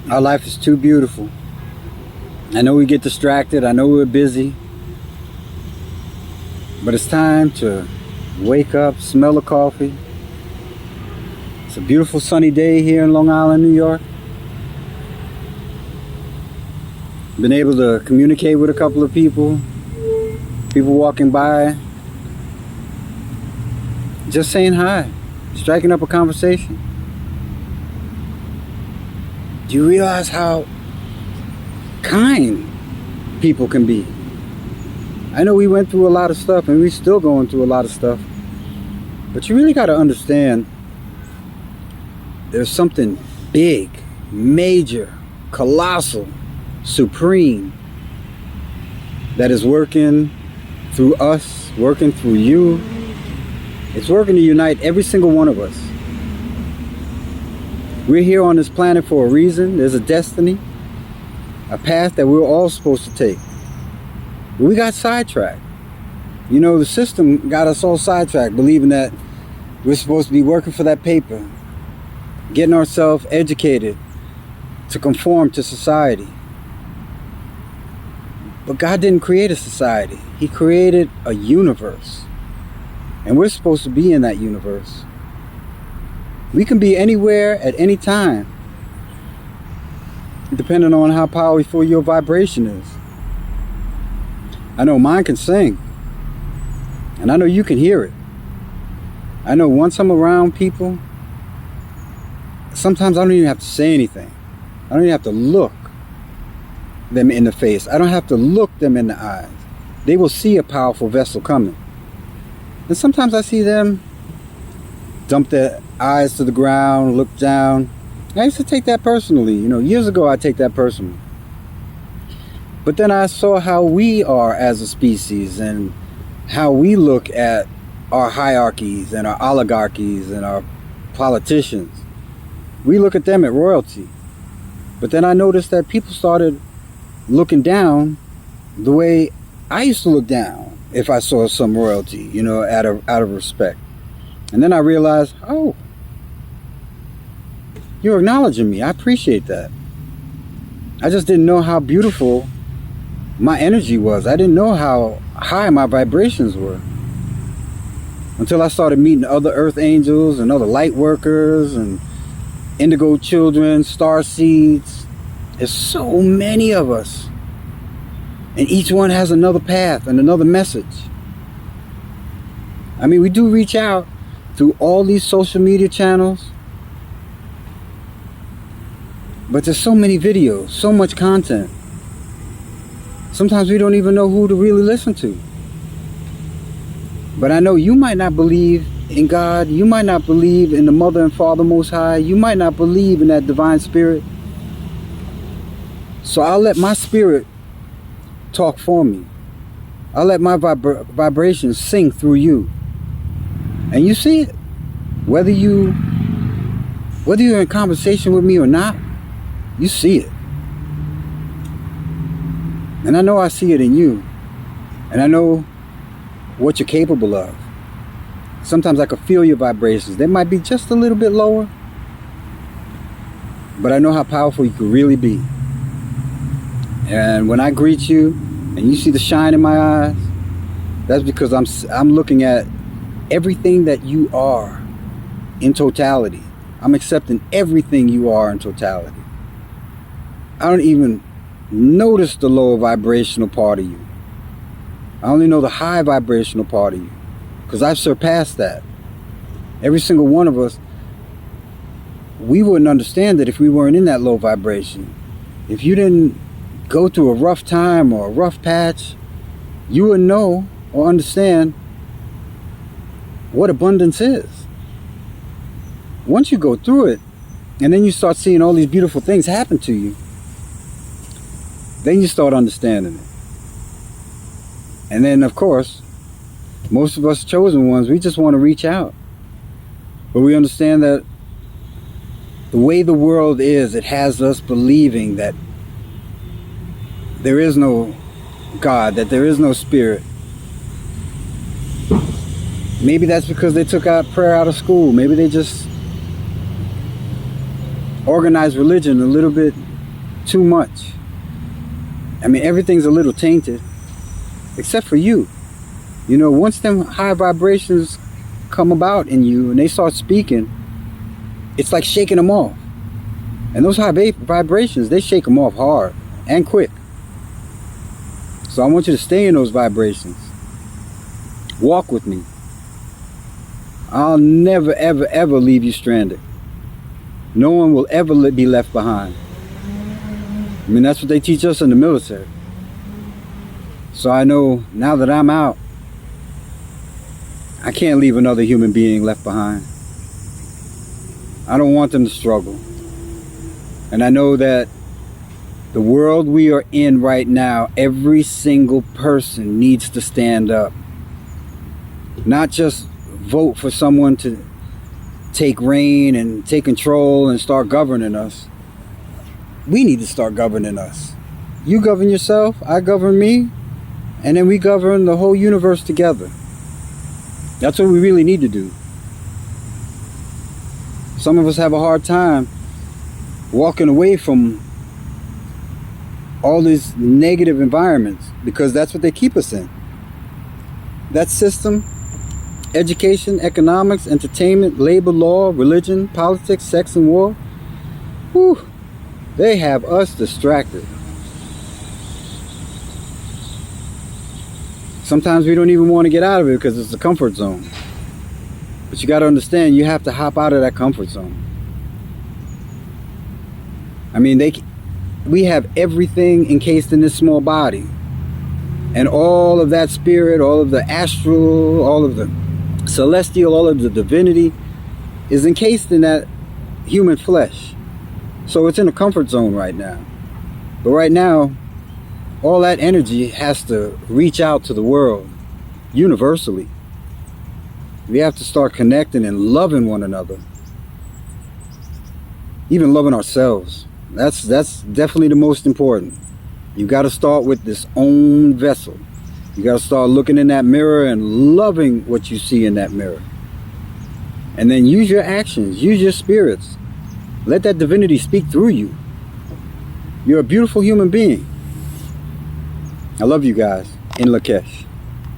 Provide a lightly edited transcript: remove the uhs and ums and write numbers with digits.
Our life is too beautiful. I know we get distracted. I know we're busy. But it's time to wake up, smell the coffee. It's a beautiful sunny day here in Long Island, New York. Been able to communicate with a couple of people walking by, just saying hi, striking up a conversation. Do you realize how kind people can be? I know we went through a lot of stuff and we're still going through a lot of stuff, but you really got to understand there's something big, major, colossal, supreme that is working through us, working through you. It's working to unite every single one of us. We're here on this planet for a reason. There's a destiny, a path that we're all supposed to take. But we got sidetracked. You know, the system got us all sidetracked, believing that we're supposed to be working for that paper, getting ourselves educated to conform to society. But God didn't create a society. He created a universe. And we're supposed to be in that universe. We can be anywhere at any time, depending on how powerful your vibration is. I know mine can sing, and I know you can hear it. I know once I'm around people, sometimes I don't even have to say anything. I don't even have to look them in the face. I don't have to look them in the eyes. They will see a powerful vessel coming. And sometimes I see them dump their eyes to the ground, look down. I used to take that personally. You know, years ago I take that personally. But then I saw how we are as a species and how we look at our hierarchies and our oligarchies and our politicians. We look at them at royalty. But then I noticed that people started looking down the way I used to look down if I saw some royalty, you know, out of respect. And then I realized, oh, you're acknowledging me. I appreciate that. I just didn't know how beautiful my energy was. I didn't know how high my vibrations were until I started meeting other earth angels and other light workers and indigo children, star seeds. There's so many of us, and each one has another path and another message. I mean, we do reach out through all these social media channels, but there's so many videos, so much content. Sometimes we don't even know who to really listen to. But I know you might not believe in God. You might not believe in the Mother and Father Most High. You might not believe in that divine spirit. So I'll let my spirit talk for me. I'll let my vibrations sing through you. And you see it. Whether you're in conversation with me or not, you see it. And I know I see it in you. And I know what you're capable of. Sometimes I can feel your vibrations. They might be just a little bit lower, but I know how powerful you could really be. And when I greet you and you see the shine in my eyes, that's because I'm looking at everything that you are in totality. I'm accepting everything you are in totality. I don't even notice the lower vibrational part of you. I only know the high vibrational part of you, because I've surpassed that. Every single one of us, we wouldn't understand it if we weren't in that low vibration. If you didn't go through a rough time or a rough patch, you wouldn't know or understand what abundance is. Once you go through it, and then you start seeing all these beautiful things happen to you, then you start understanding it. And then, of course, most of us chosen ones, we just want to reach out. But we understand that the way the world is, it has us believing that there is no God, that there is no spirit. Maybe that's because they took out prayer out of school. Maybe they just organized religion a little bit too much. I mean, everything's a little tainted, except for you. You know, once them high vibrations come about in you and they start speaking, it's like shaking them off. And those high vibrations, they shake them off hard and quick. So I want you to stay in those vibrations. Walk with me. I'll never, ever, ever leave you stranded. No one will ever be left behind. I mean, that's what they teach us in the military. So I know now that I'm out, I can't leave another human being left behind. I don't want them to struggle. And I know that the world we are in right now, every single person needs to stand up. Not just vote for someone to take reign and take control and start governing us. We need to start governing us. You govern yourself, I govern me, and then we govern the whole universe together. That's what we really need to do. Some of us have a hard time walking away from all these negative environments because that's what they keep us in. That system, education, economics, entertainment, labor law, religion, politics, sex, and war, whew, they have us distracted. Sometimes we don't even want to get out of it because it's a comfort zone. But you got to understand, you have to hop out of that comfort zone. I mean, we have everything encased in this small body. And all of that spirit, all of the astral, all of the celestial, all of the divinity is encased in that human flesh. So it's in a comfort zone right now. But right now, all that energy has to reach out to the world universally. We have to start connecting and loving one another. Even loving ourselves. That's definitely the most important. You got to start with this own vessel. You got to start looking in that mirror and loving what you see in that mirror. And then use your actions, use your spirits. Let that divinity speak through you. You're a beautiful human being. I love you guys. In Lakesh.